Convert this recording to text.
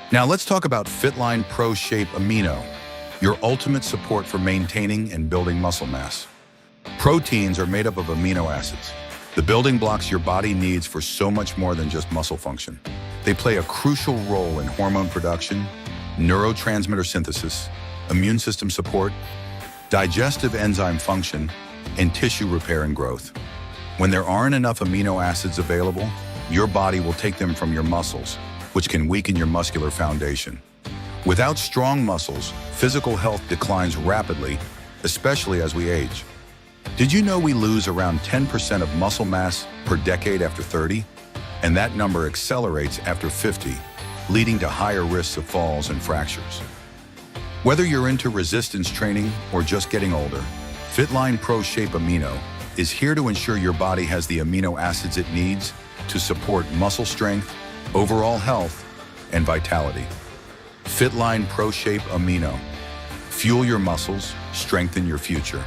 Now let's talk about FitLine ProShape Amino, your ultimate support for maintaining and building muscle mass. Proteins are made up of amino acids, the building blocks your body needs for so much more than just muscle function. They play a crucial role in hormone production, neurotransmitter synthesis, immune system support, digestive enzyme function, and tissue repair and growth. When there aren't enough amino acids available, your body will take them from your muscles, which can weaken your muscular foundation. Without strong muscles, physical health declines rapidly, especially as we age. Did you know we lose around 10% of muscle mass per decade after 30? And that number accelerates after 50, leading to higher risks of falls and fractures. Whether you're into resistance training or just getting older, FitLine ProShape Amino is here to ensure your body has the amino acids it needs to support muscle strength, overall health, and vitality. FitLine ProShape Amino. Fuel your muscles, strengthen your future.